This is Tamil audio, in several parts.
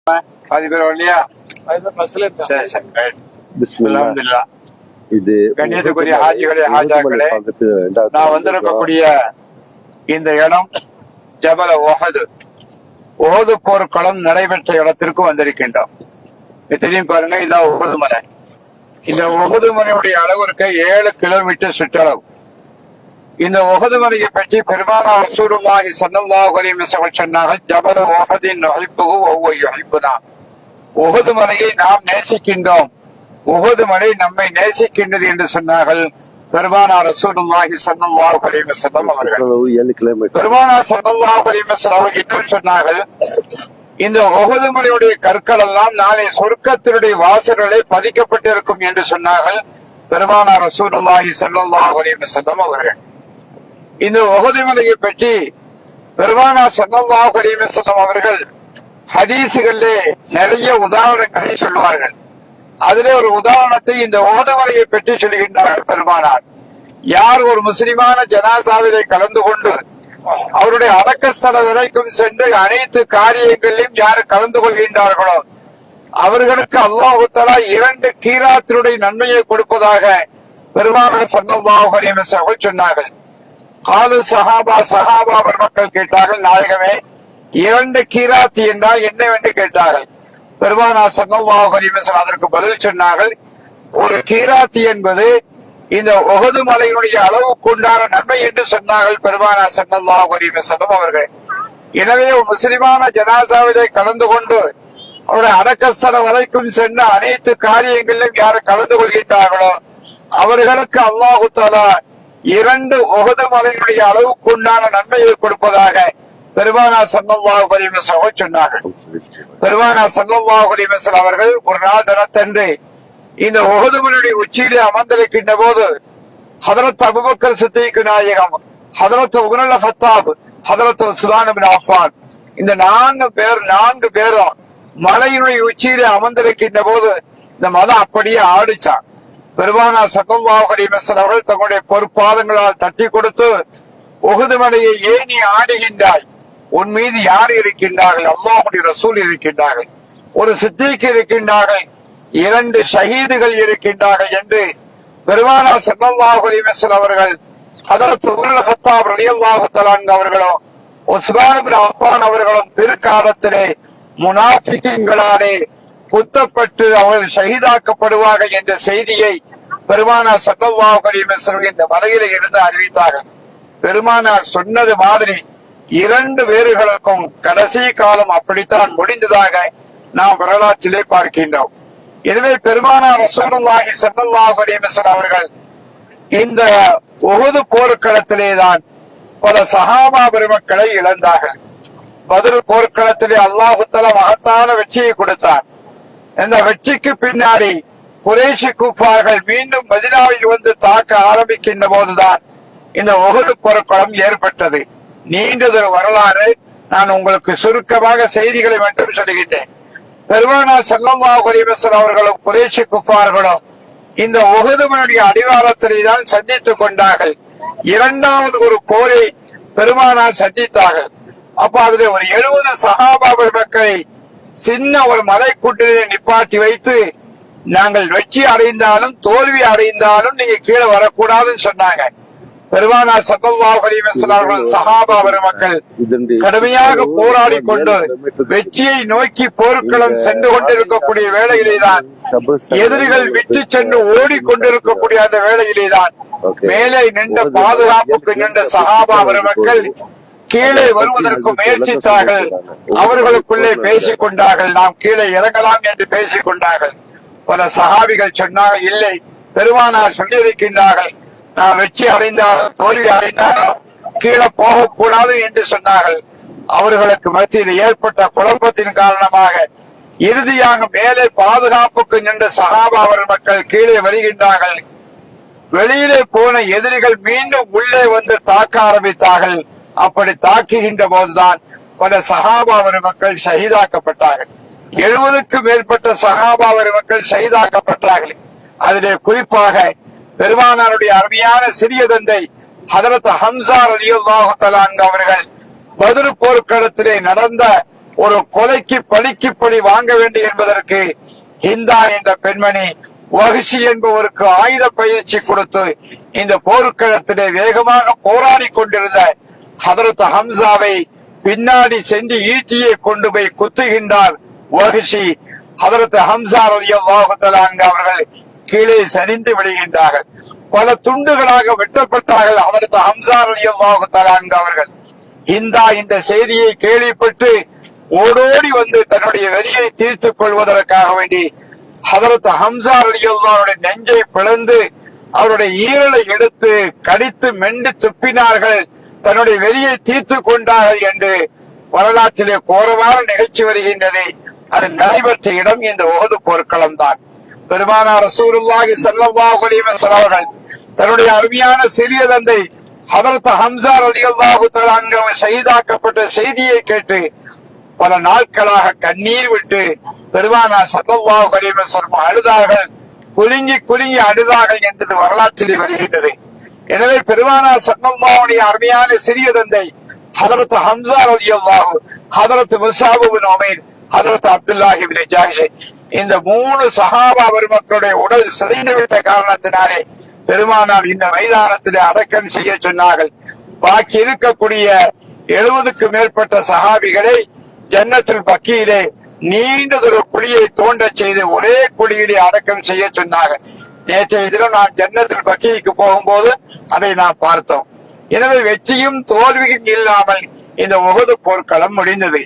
இது கண்ணியத்துக்குரிய ஹாஜிகளே, ஹாஜாக்களே, நான் வந்திருக்கக்கூடிய இந்த இடம் ஜபல ஒஹது, ஒஹது போர்க்களம் நடைபெற்ற இடத்திற்கு வந்திருக்கின்றோம். தெரியும் பாருங்க, இதான் ஒஹது மலை. இந்த ஒஹது மலையுடைய அளவிற்கு 7 கிலோமீட்டர் சுற்றளவு. இந்த ஒஹது மலையை பற்றி பெருமானார் ரசூலுல்லாஹி ஸல்லல்லாஹு அலைஹி வஸல்லம் சொன்னார்கள், ஜபல ஒஹதின் நுஹிப்புஹு வ ஹுவ யுஹிப்புனா. ஒஹது மலையை நாம் நேசிக்கின்றோம், உஹது மலை நம்மை நேசிக்கின்றது என்று சொன்னார்கள் பெருமானார் ரசூலுல்லாஹி ஸல்லல்லாஹு அலைஹி வஸல்லம் அவர்கள். பெருமானார் ஸல்லல்லாஹு அலைஹி வஸல்லம் அவர்கள் இன்னும் சொன்னார்கள், இந்த உஹது மலையுடைய கற்கள் எல்லாம் நாளை சொர்க்கத்தினுடைய வாசல்களை பதிக்கப்பட்டிருக்கும் என்று சொன்னார்கள் பெருமானார் ரசூலுல்லாஹி ஸல்லல்லாஹு அலைஹி வஸல்லம் அவர்கள். இந்த உஹது மலையை பற்றி பெருமானார் ஸல்லல்லாஹு அலைஹி வஸல்லம் அவர்கள் ஹதீசுகளிலே நிறைய உதாரணங்களை சொல்வார்கள். அதிலே ஒரு உதாரணத்தை இந்த உஹது மலையை பற்றி சொல்கின்றார்கள் பெருமானார். யார் ஒரு முஸ்லிமான ஜனாசாவிலே கலந்து கொண்டு அவருடைய அடக்கஸ்தல வரைக்கும் சென்று அனைத்து காரியங்களிலும் யார் கலந்து கொள்கின்றார்களோ அவர்களுக்கு அல்லாஹு தஆலா 2 கீராத்தினுடைய நன்மையை கொடுப்பதாக பெருமானார் ஸல்லல்லாஹு அலைஹி வஸல்லம் சொன்னார்கள். காலு சஹாபா மக்கள் கேட்டார்கள், நாயகமே 2 கீராத் என்றால் என்னவென்று கேட்டார்கள். பெருமானார் ஸல்லல்லாஹு அலைஹி வஸல்லம் அதற்கு பதில் சொன்னார்கள், ஒரு கீராத்தி என்பது இந்த உஹது மலையினுடைய அளவுக்கு உண்டான நன்மை என்று சொன்னார்கள் பெருமானார் ஸல்லல்லாஹு அலைஹி வஸல்லம் அவர்கள். எனவே ஒரு முஸ்லிமான ஜனாசாவிலே கலந்து கொண்டு அவருடைய அடக்கஸ்தலம் வரைக்கும் சென்ற அனைத்து காரியங்களிலும் யார் கலந்து கொள்கின்றார்களோ அவர்களுக்கு அல்லாஹு தஆலா 2 உஹது மலையினுடைய அளவுக்கு உண்டான நன்மையை கொடுப்பதாக பெருமானார் ஸல்லல்லாஹு அலைஹி வஸல்லம் சொன்னார்கள். பெருமானார் ஸல்லல்லாஹு அலைஹி வஸல்லம் அவர்கள் ஒரு நாள் தினத்தன்று இந்த உஹது மலையுடைய உச்சியிலே அமர்ந்திருக்கின்ற போது ஹதரத் அபூபக்கர் சித்திக் நாயகம், ஹதரத் உமர் அல் கத்தாப், ஹதரத் உஸ்மான் இப்னு அஃபான், இந்த 4 பேரும் மலையினுடைய உச்சியிலே அமர்ந்திருக்கின்ற போது இந்த மலை அப்படியே ஆடிச்சான். பெருமானார் ஸல்லல்லாஹு அலைஹி வஸல்லம் அவர்கள் தங்களுடைய பொற்பாதங்களால் தட்டி கொடுத்து, உஹது மலையை ஏன் நீ ஆடுகின்றாய்? உன் மீது யார் இருக்கின்றார்கள்? அல்லாஹ்வுடைய ரசூல் இருக்கின்றார்கள், ஒரு சித்திக் இருக்கின்றார்கள், 2 ஷஹீதுகள் இருக்கின்றார்கள் என்று பெருமானார் ஸல்லல்லாஹு அலைஹி வஸல்லம் அவர்கள் ஹதரத் உமர் அல் கத்தாப் ரலியல்லாஹு தஆலா அவர்களும் உஸ்மான் இப்னு அஃபான் அவர்களும் பிற்காலத்திலே முனாஃபிகீன்களாலே குத்தப்பட்டு அவர்கள் ஷஹீதாக்கப்படுவார்கள் என்ற செய்தியை பெருமானார் ஸல்லல்லாஹு அலைஹி வஸல்லம் இந்த மலையிலே இருந்து அறிவித்தார்கள். பெருமானார் சொன்னது மாதிரி 2 பேர்களுக்கும் கடைசி காலம் அப்படித்தான் முடிந்ததாக நாம் வரலாற்றிலே பார்க்கின்றோம். எனவே பெருமானார் ரசூலுல்லாஹி ஸல்லல்லாஹு அலைஹி வஸல்லம் அவர்கள் இந்த உஹது போர்க்களத்திலேதான் பல சஹாபா பெருமக்களை இழந்தார்கள். பத்ர் போர்க்களத்திலே அல்லாஹு தஆலா மகத்தான வெற்றியை கொடுத்தார். இந்த வெற்றிக்கு பின்னாடி குறைஷி குஃபார்கள் மீண்டும் மதீனாவில் வந்து தாக்க ஆரம்பிக்கின்ற போதுதான் இந்த உஹது போர்க்களம் ஏற்பட்டது. நீண்டதொரு வரலாறு. நான் உங்களுக்கு சுருக்கமாக செய்திகளை மட்டும் சொல்லுகின்றேன். பெருமானார் ஸல்லல்லாஹு அலைஹி வஸல்லம் அவர்களும் குறைஷி குஃபார்களும் இந்த உஹது மலையுடைய அடிவாரத்திலே தான் சந்தித்துக் கொண்டார்கள். 2வது ஒரு போரை பெருமானார் சந்தித்தார்கள். அப்ப அதுல ஒரு 70 சஹாபா பெருமக்களை சின்ன ஒரு மலைக்கூட்டிலே நிப்பாட்டி வைத்து, நாங்கள் வெற்றி அடைந்தாலும் தோல்வி அடைந்தாலும் நீங்க கீழே வரக்கூடாதுன்னு சொன்னாங்க. பெருமானார் ஸல்லல்லாஹு அலைஹி வஸல்லம் அவர்கள் சஹாபா பெருமக்கள் கடுமையாக போராடி கொண்டு வெற்றியை நோக்கி போர்க்களம் சென்று கொண்டிருக்கக்கூடிய வேளையிலேதான், எதிரிகள் விட்டு சென்று ஓடிக்கொண்டிருக்கக்கூடிய அந்த வேளையிலேதான் மேலே நின்ற பாதுகாப்புக்கு நின்ற சஹாபா பெருமக்கள் கீழே வருவதற்கு முயற்சித்தார்கள். அவர்களுக்குள்ளே பேசிக் கொண்டார்கள், நாம் கீழே இறங்கலாம் என்று பேசிக் கொண்டார்கள். பல சஹாபிகள் சொன்னார்கள், இல்லை, பெருமானார் சொல்லியிருக்கின்றார்கள், நான் வெற்றி அடைந்தாலும் தோல்வி அடைந்தாலும் கீழே போகக்கூடாது என்று சொன்னார்கள். அவர்களுக்கு மத்தியில் ஏற்பட்ட குழப்பத்தின் காரணமாக இறுதியாக மேலே பாதுகாப்புக்கு நின்ற சஹாபா மக்கள் கீழே வருகின்றார்கள். வெளியிலே போன எதிரிகள் மீண்டும் உள்ளே வந்து தாக்க ஆரம்பித்தார்கள். அப்படி தாக்குகின்ற போதுதான் பல சஹாபா மக்கள் ஷஹீதாக்கப்பட்டார்கள். 70க்கும் மேற்பட்ட சஹாபா மக்கள் ஷஹீதாக்கப்பட்டார்கள். அதிலே குறிப்பாக பெருமானாருடைய அருமையான சிறிய தந்தை ஹதரத் ஹம்சா ரலியல்லாஹு தஆலா அவர்கள் பத்ர் போர்க்களத்திலே நடந்த ஒரு கொலைக்கு பழிக்கு பழி வாங்க வேண்டும் என்பதற்கு ஹிந்தா என்ற பெண்மணி வஹ்ஷி என்பவருக்கு ஆயுத பயிற்சி கொடுத்து இந்த போர்க்களத்திலே வேகமாக போராடி கொண்டிருந்த ஹதரத் ஹம்சாவை பின்னாடி சென்று ஈட்டியை கொண்டு போய் குத்துகின்றார் வஹ்ஷி. ஹதரத் ஹம்சா ரலியல்லாஹு தஆலா அவர்கள் கீழே சரிந்து விடுகின்றார்கள். பல துண்டுகளாக வெட்டப்பட்டார்கள் ஹதரத் ஹம்சா ரலியல்லாஹு தஆலா அவர்கள். இந்த செய்தியை கேள்விப்பட்டு ஓடோடி வந்து தன்னுடைய வெறியை தீர்த்துக் கொள்வதற்காக வேண்டி ஹதரத் ஹம்சா ரலியல்லாஹுடைய நெஞ்சை பிளந்து அவருடைய ஈரலை எடுத்து கடித்து மென்று துப்பினார்கள், தன்னுடைய வெறியை தீர்த்துக் கொண்டார்கள் என்று வரலாற்றிலே கோரமான நிகழ்ச்சி வருகின்றது. அது நடைபெற்ற இடம் இந்த உஹது போர்க்களம் தான். பெருமானார் ரசூலுல்லாஹி ஸல்லல்லாஹு அலைஹி வஸல்லம் அவர்கள் தன்னுடைய அருமையான சிறிய தந்தை ஹதரத் ஹம்சா ரலியல்லாஹு தஆலா அன்ஹு ஷஹீதாக்கப்பட்ட செய்தியை கேட்டு பல நாட்களாக கண்ணீர் விட்டு பெருமானார் ஸல்லல்லாஹு அலைஹி வஸல்லம் அழுதார்கள், குலுங்கி குலுங்கி அழுதார்கள் என்பது வரலாற்றில் வருகின்றது. எனவே பெருமானார் ஸல்லல்லாஹு அலைஹி அருமையான சிறிய தந்தை ஹதரத் ஹம்சா ரலியல்லாஹு, ஹதரத் முஸஅப் இப்னு உமைர், ஹதரத் அப்துல்லாஹ் இப்னு ஜஹஷ், இந்த 3 சஹாபா பெருமக்களுடைய உடல் சிதைந்துவிட்ட காரணத்தினாலே பெருமானார் இந்த மைதானத்திலே அடக்கம் செய்ய சொன்னார்கள். பாக்கி இருக்கக்கூடிய 70க்கு மேற்பட்ட சஹாபிகளை ஜன்னத்துல் பக்கியிலே நீண்டதொரு குழியை தோண்ட செய்து ஒரே குழியிலே அடக்கம் செய்ய சொன்னார்கள். நேற்றைய தினம் நான் ஜன்னத்துல் பக்கிக்கு போகும்போது அதை நாம் பார்த்தோம். எனவே வெற்றியும் தோல்வியும் இல்லாமல் இந்த உஹது போர்க்களம் முடிந்தது.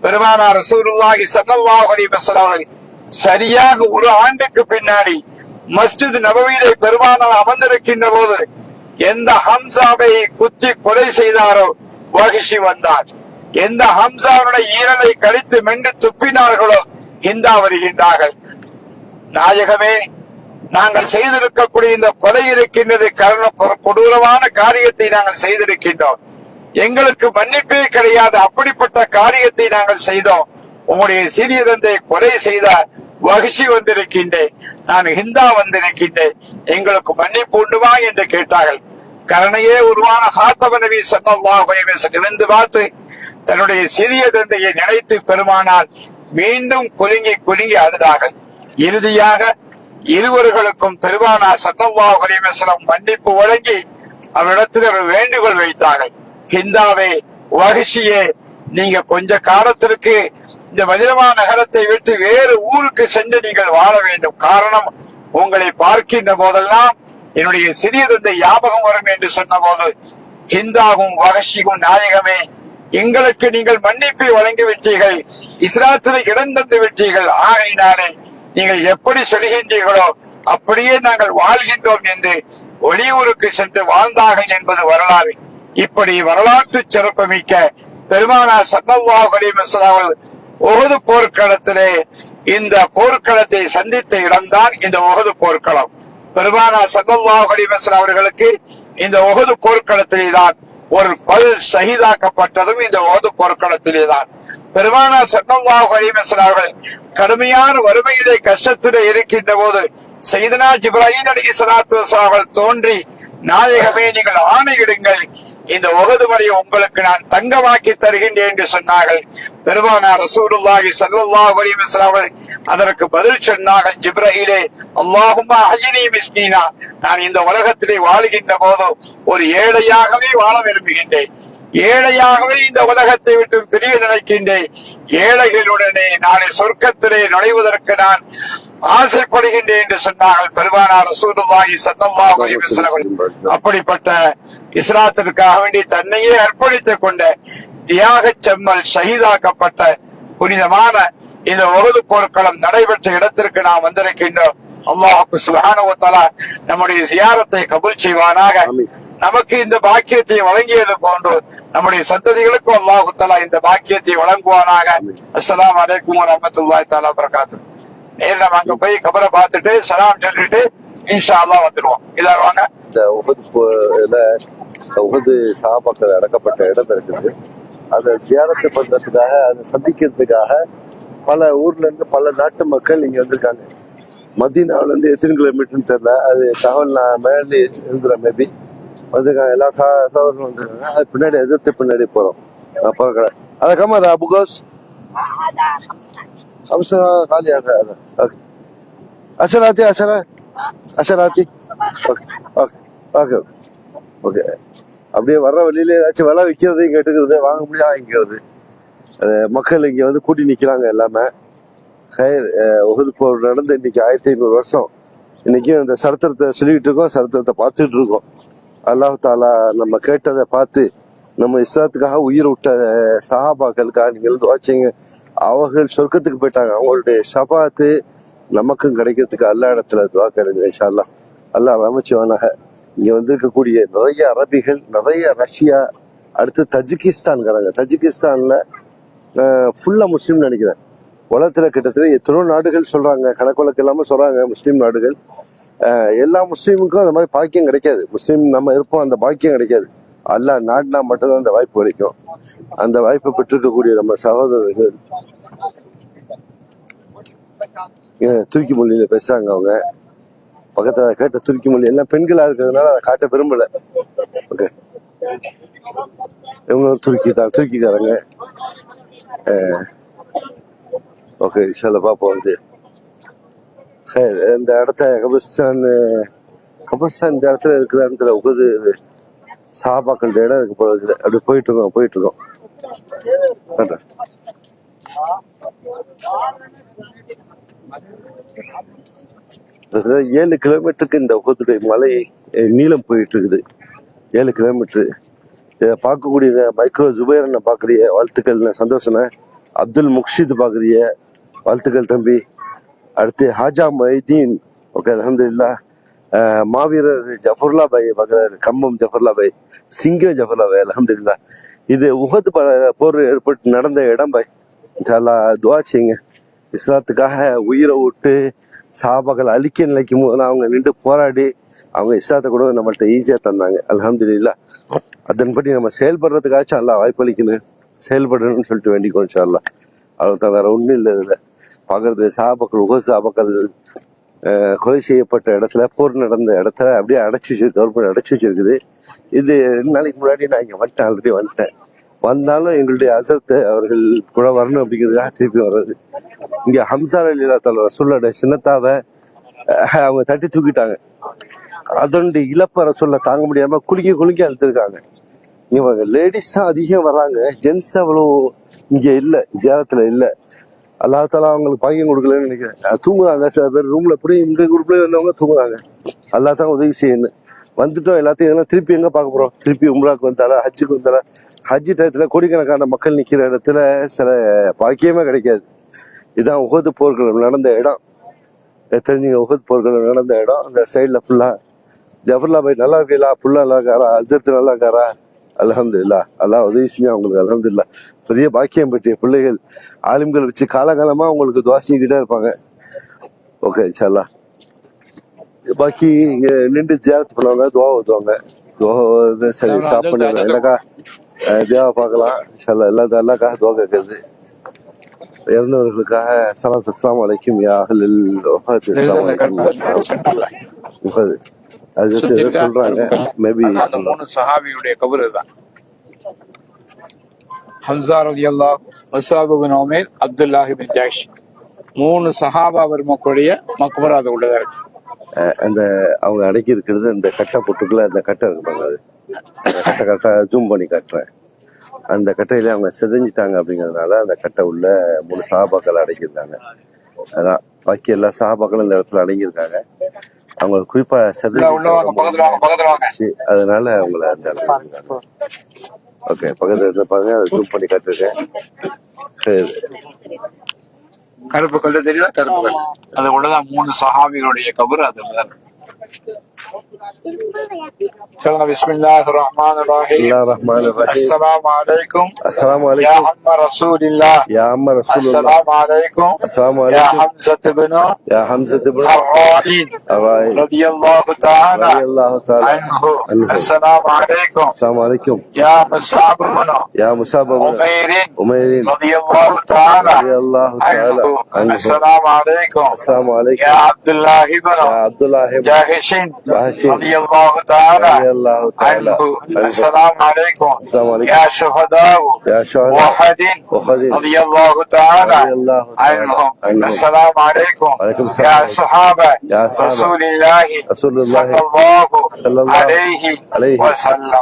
பெருமானார் ரசூலுல்லாஹி ஸல்லல்லாஹு அலைஹி வஸல்லம் சரியாக ஒரு ஆண்டுக்கு பின்னாடி மஸ்ஜித் நபவியிலே பெருமானார் அமர்ந்திருக்கின்ற போது எந்த ஹம்சாவை குத்தி கொலை செய்தாரோ வஹ்ஷி வந்தார். எந்த ஹம்சாவுடைய ஈரலை கடித்து மென்று துப்பினார்களோ ஹிந்தா வருகின்றார்கள். நாயகமே, நாங்கள் செய்திருக்கக்கூடிய இந்த கொலை இருக்கின்றது, கொடூரமான காரியத்தை நாங்கள் செய்திருக்கின்றோம், எங்களுக்கு மன்னிப்பே கிடையாது, அப்படிப்பட்ட காரியத்தை நாங்கள் செய்தோம். உங்களுடைய சிறிய தந்தை கொலை செய்த வஹ்ஷி வந்திருக்கின்றேன், நான் ஹிந்தா வந்திருக்கின்றேன், எங்களுக்கு மன்னிப்பு உண்டுமா என்று கேட்டார்கள். கருணையே உருவான ஹாத்தம நபி ஸல்லல்லாஹு அலைஹி வஸல்லம் நிமிர்ந்து பார்த்து தன்னுடைய சிறிய தந்தையை நினைத்து பெருமானார் மீண்டும் குலுங்கி குலுங்கி அழுதார்கள். இறுதியாக இருவர்களுக்கும் பெருமானார் ஸல்லல்லாஹு அலைஹி வஸல்லம் மன்னிப்பு வழங்கி அவரிடத்தில் ஒரு வேண்டுகோள் வைத்தார்கள். ஹிந்தாவே, வஹ்ஷியே, நீங்க கொஞ்ச காலத்திற்கு இந்த மதீனா நகரத்தை விட்டு வேறு ஊருக்கு சென்று நீங்கள் வாழ வேண்டும். காரணம், உங்களை பார்க்கின்ற போதெல்லாம் என்னுடைய சிறிய தந்தை ஞாபகம் வரும் என்று சொன்ன போது ஹிந்தாவும் வஹ்ஷியும், நாயகமே, எங்களுக்கு நீங்கள் மன்னிப்பை வழங்கி விட்டீர்கள், இஸ்லாத்தில் இடம் தந்து விட்டீர்கள், ஆகையினாலே நீங்கள் எப்படி சொல்கின்றீர்களோ அப்படியே நாங்கள் வாழ்கின்றோம் என்று வெளியூருக்கு சென்று வாழ்ந்தார்கள் என்பது வரலாறு. இப்படி வரலாற்று சிறப்புமிக்க பெருமானார் ஸல்லல்லாஹு அலைஹி வஸல்லம் உஹது போர்க்களத்திலே இந்த போர்க்களத்தை சந்தித்த இடம்தான் இந்த உஹது போர்க்களம். பெருமானார் ஸல்லல்லாஹு அலைஹி வஸல்லம் அவர்களுக்கு இந்த உஹது போர்க்களத்திலே தான் ஒரு பல் ஷஹீதாக்கப்பட்டதும் இந்த உஹது போர்க்களத்திலே தான். பெருமானார் ஸல்லல்லாஹு அலைஹி வஸல்லம் அவர்கள் கடுமையான வறுமையிலே கஷ்டத்திலே இருக்கின்ற போது சையதுனா ஜிப்ராயீல் அலைஹிஸ்ஸலாத்து வஸ்ஸலாம் தோன்றி, நாயகமே, நீங்கள் ஆணையிடுங்கள், இந்த உஹது மலையை உங்களுக்கு நான் தங்கமாக்கி தருகின்றேன் என்று சொன்னார்கள். பெருமானார் ரசூலுல்லாஹி ஸல்லல்லாஹு அலைஹி வஸல்லம் அதற்கு பதில் சொன்னார்கள், ஜிப்ராயீலே, அல்லாஹும்ம அஹ்யினி மிஸ்கீனா, நான் இந்த உலகத்திலே வாழ்கின்ற போது ஒரு ஏழையாகவே வாழ விரும்புகின்றேன், ஏழையாகவே இந்த உலகத்தை விட்டு பிரிய நினைக்கின்றேன், ஏழைகளுடனே நாளை சொர்க்கத்திலே நுழைவதற்கு நான் ஆசைப்படுகின்றேன் என்று சொன்னார்கள் பெருமானார் ரசூலுல்லாஹி ஸல்லல்லாஹு அலைஹி வஸல்லம். அப்படிப்பட்ட இஸ்லாத்திற்காக வேண்டி தன்னையே அர்ப்பணித்துக் கொண்ட தியாக செம்மல் ஷஹீதாக்கப்பட்ட புனிதமான இந்த உஹது போர்க்களம் நடைபெற்ற இடத்திற்கு நாம் வந்திருக்கின்றோம். அல்லாஹ் சுப்ஹானஹு வ தஆலா நம்முடைய ஜியாரத்தை கபூல் செய்வானாக. நமக்கு இந்த பாக்கியத்தை வழங்கியது போன்று நம்முடைய சந்ததிகளுக்கும் அல்லாஹ் தஆலா இந்த பாக்கியத்தை வழங்குவானாக. அஸ்ஸலாமு அலைக்கும் வரஹ்மத்துல்லாஹி தஆலா வபரகாத்துஹு. நேர்ல அங்க போய் கபரை பார்த்துட்டு சலாம் சொல்லிட்டு இன்ஷா அல்லாஹ் வந்துடுவோம். எல்லாரும் வாங்க. இந்த உஹது சஹாபாக்கள் அடக்கப்பட்ட இடம் இருக்குது. அதை ஜியாரத்து பண்றதுக்காக, அதை சந்திக்கிறதுக்காக பல ஊர்ல இருந்து பல நாட்டு மக்கள் இங்க வந்திருக்காங்க. மதீனாவில இருந்து எத்தனை கிலோமீட்டர்னு தெரியல, அது தகவல் நான் மேலே எழுதுறேன். மேபி வந்திருக்காங்க, எல்லா சகோதரர்களும் வந்திருக்காங்க. அது பின்னாடி எதிர்த்து பின்னாடி போறோம். அதை கமாதா புகோஸ் خمسة غالي هذا. اوكي 10 هاتي 10 هاتي. Okay okay okay okay. அப்படியே வர்ற வழியில ஏதாச்சும் விலை விற்கிறதையும் கேட்டுக்கிறது, வாங்க முடியாது வாங்கிக்கிறது. மக்கள் இங்க வந்து கூட்டி நிக்கிறாங்க எல்லாமே. உஹது போர் நடந்து இன்னைக்கு 1500 வருஷம். இன்னைக்கும் இந்த சரித்திரத்தை சொல்லிட்டு இருக்கோம், சரித்திரத்தை பார்த்துட்டு இருக்கோம். அல்லாஹ் தாலா நம்ம கேட்டதை பார்த்து நம்ம இஸ்லாத்துக்காக உயிர் விட்ட சஹாபாக்களுக்காக நீங்கள் துஆ செய்யுங்க. அவர்கள் சொர்க்கத்துக்கு போயிட்டாங்க, அவங்களுடைய ஷஃபாத்து நமக்கும் கிடைக்கிறதுக்கு அல்லா இடத்துல துஆ கேளுங்க இன்ஷா அல்லாஹ். அல்லாஹ் ரஹ்மத்துவானாக. இங்க வந்து இருக்கக்கூடிய நிறைய அரபிகள், நிறைய ரஷ்யா, அடுத்து தஜிகிஸ்தான்ங்கிறாங்க. தஜிகிஸ்தான்ல ஃபுல்லா முஸ்லீம் நினைக்கிறேன். உலகத்துல கிட்டத்தட்ட எத்தனோ நாடுகள் சொல்றாங்க, கணக்கு வழக்கு இல்லாம சொல்றாங்க முஸ்லீம் நாடுகள். எல்லா முஸ்லீமுக்கும் அந்த மாதிரி பாக்கியம் கிடைக்காது. முஸ்லீம் நம்ம இருப்போம், அந்த பாக்கியம் கிடைக்காது. அல்லாஹ் நாடுனா மட்டும்தான் அந்த வாய்ப்பு கிடைக்கும். அந்த வாய்ப்பை பெற்றிருக்கக்கூடிய நம்ம சகோதரர்கள் துருக்கி மொழியில பேசுறாங்க. அவங்க பக்கத்துல கேட்ட துருக்கி மொழி எல்லாம் பெண்களா இருக்கிறதுனால அதை காட்ட விரும்பல. ஓகே, இவங்க துருக்கி தான், துருக்கிக்காரங்க. ஓகே இன்ஷால்லா பாப்போம். வந்து இந்த இடத்த கபிரிஸ்தான் இந்த இடத்துல இருக்குதான்னு உகது சஹாபாக்கள் இடம் இருக்கு போல இருக்குது. அப்படி போயிட்டு இருக்கோம். கிட்டத்தட்ட 7 கிலோமீட்டருக்கு இந்த உகதுடைய மலை நீளம் போயிட்டு இருக்குது. 7 கிலோமீட்டரு. இதை பார்க்கக்கூடிய மைக்ரோ ஜுபைரனை பாக்குறிய, வாழ்த்துக்கள், சந்தோஷம். அப்துல் முக்ஷித் பாக்குறிய, வாழ்த்துக்கள் தம்பி. அடுத்து ஹாஜா மைதீன், ஓகே அல்ஹம்துலில்லாஹ். மாவீரர் ஜஃபர்லா பாய் பாக்குறாரு, கம்பம் ஜஃபர்லா பாய், சிங்கம் ஜஃபர்லா பாய், அல்ஹம்துலில்லாஹ். இது உஹது போர் ஏற்பட்டு நடந்த இடம் பாய். இன்ஷா துஆ செய்யுங்க. இஸ்லாத்துக்காக உயிரை விட்டு சஹாபாக்கள் அழிக்க நிலைக்கும் போது அவங்க நின்று போராடி அவங்க இஸ்லாத்தை கூட நம்மள்ட்ட ஈஸியா தந்தாங்க, அல்ஹம்துலில்லாஹ். அதன்படி நம்ம செயல்படுறதுக்காச்சும் அல்லாஹ் வாய்ப்பளிக்கணும், செயல்படணும்னு சொல்லிட்டு வேண்டிக்கோ இன்ஷா அல்லாஹ். அவ்வளவுதான், வேற ஒண்ணும் இல்லை. இதுல பாக்குறது சஹாபாக்கள், உஹது சஹாபாக்கள் கொலை செய்யப்பட்ட இடத்துல, போர் நடந்த இடத்துல அப்படியே கவர்மெண்ட் அடைச்சி வச்சிருக்குது. இது 2 நாளைக்கு முன்னாடி நான் இங்க ஆல்ரெடி வந்துட்டேன். வந்தாலும் எங்களுடைய அசத்தை அவர்கள் கூட வரணும் அப்படிங்கிறதுக்காக திருப்பி வர்றது. இங்க ஹம்சா ரலியல்லாஹு ரசூலுடைய சின்னத்தாவை அவங்க தட்டி தூக்கிட்டாங்க. அதனுடைய இழப்ப ரசூலுல்லாஹ் தாங்க முடியாம குலுக்கி அழுத்திருக்காங்க. இவங்க லேடிஸ் தான் அதிகம் வர்றாங்க, ஜென்ஸ் அவ்வளோ இங்க இல்ல, ஜியாரத்துல இல்ல. அல்லாஹ் தாலா அவங்களுக்கு பாக்கியம் கொடுக்கலன்னு நினைக்கிறேன். தூங்குறாங்க சில பேர் ரூம்ல, எப்படி இந்த குரூப்லயே வந்தவங்க தூங்குறாங்க. அல்லாஹ் தான் உதவி செய்யணும். வந்துட்டோம் எல்லாத்தையும். இதெல்லாம் திருப்பி எங்க பார்க்க போறோம்? திருப்பி உம்ராக்கு வந்தாரா, ஹஜ்ஜுக்கு வந்தாரா? ஹஜ்ஜு டயத்துல கோடிக்கணக்கான மக்கள் நிக்கிற இடத்துல சில பாக்கியமே கிடைக்காது. இதான் உஹது போர்கள் நடந்த இடம். தெரிஞ்சுங்க, உஹது போர்கள் நடந்த இடம். அந்த சைட்ல ஃபுல்லா ஜஃபர்லா பாய் நல்லா இருக்கீங்களா, புல்லா நல்லா இருக்காரா, அஜத் நல்லா இருக்காரா, அல்ஹம்துலில்லாஹ். அல்லாஹ் உதவி செஞ்சா அவங்களுக்கு, அல்ஹம்துலில்லாஹ். பெரிய பாக்கியம் பெற்றிய பிள்ளைகள், ஆலிம்கள் வச்சு காலகாலமா அவங்களுக்கு துஆ செஞ்சுக்கிட்டே இருப்பாங்க. ஓகே இன்ஷா அல்லாஹ். பாக்கி இங்க நின்று ஜியாரத் பண்ணுவாங்க, துஆ ஓதுவாங்க. துஆ சரி ஸ்டாப் பண்ணிடுவாங்க. என்னக்கா தியாவை பார்க்கலாம் இன்ஷா அல்லாஹ். எல்லாக்காக துஆ கேட்கறது. இறந்தவர்களுக்காக அஸ்ஸலாமு அலைக்கும் யா அஹ்லல் வஃபாத். அது சொல்றாங்க. மேபி அந்த 3 சஹாபியுடைய கபர் தான். ஹம்சா ரலியல்லாஹு, முஸாப் இப்னு உமைர், அப்துல்லாஹ் இப்னு ஜஹ்ஷ், 3 சஹாபா பெருமக்களுடைய மக்பரா அது உள்ளதா இருக்கு. அந்த அவங்க அடக்கி இருக்கிறது அந்த கட்டை போட்டுக்குள்ள அந்த கட்டை இருப்பாங்க. அது கட்டை ஜூம் பண்ணி காட்டுறேன். அந்த கட்டையில அவங்க செதஞ்சிட்டாங்க அப்படிங்கறதுனால அந்த கட்டை உள்ள 3 சஹாபாக்கள் அடங்கியிருந்தாங்க. அதான் பாக்கி எல்லா சஹாபாக்களும் இந்த இடத்துல அடங்கியிருக்காங்க. அவங்க குறிப்பா அதனால அவங்கள அந்த இடத்துல. ஓகே, பக்கத்துல இருப்பாங்க. அதை ஜூம் பண்ணி காட்டுறேன். கருப்பு கல்லு தெரியுதா? கருப்பு கல் அது உள்ளதான் 3 சஹாபிகளுடைய கபர் அது உள்ளதான். चलो बिस्मिल्लाहिर्रहमानिर्रहीम अस्सलामु अलैकुम या अम्मा रसूलिल्लाह या अम्मा रसूलुल्लाह अस्सलामु अलैकुम या हमज़ा इब्न अवाइन रदियल्लाहु ताला अन्हु अस्सलामु अलैकुम या मुसाब इब्न उमैर रदियल्लाहु ताला अन्हु अस्सलामु अलैकुम या अब्दुल्लाह इब्न जहश رضي الله تعالى رضي الله تعالى عنه. عنه. السلام عليكم السلام عليكم. يا شهداء يا شهداء أحد أحد رضي الله تعالى رضي الله تعالى عنهم. عنهم. السلام عليكم وعليكم السلام. يا صحابة يا صحابة رسول الله رسول الله صلى الله عليه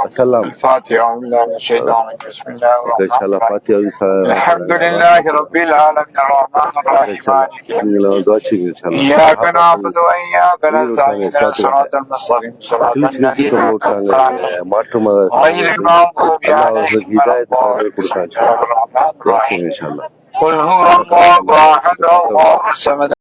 وسلم. الفاتحة. أعوذ بالله من الشيطان الرجيم. بسم الله الرحمن الرحيم. الحمد لله رب العالمين الرحمن الرحيم مالك يوم الدين. إياك نعبد وإياك نستعين اهدنا الصراط المستقيم صراط الذين أنعمت عليهم மாற்று மத غير المغضوب அவர்களுக்கு عليهم ولا ஹிதாயத் الضالين. கொடுத்தாங்க بسم الله الرحمن الرحيم. இன்ஷா அல்லாஹ். قل هو الله أحد الله الصمد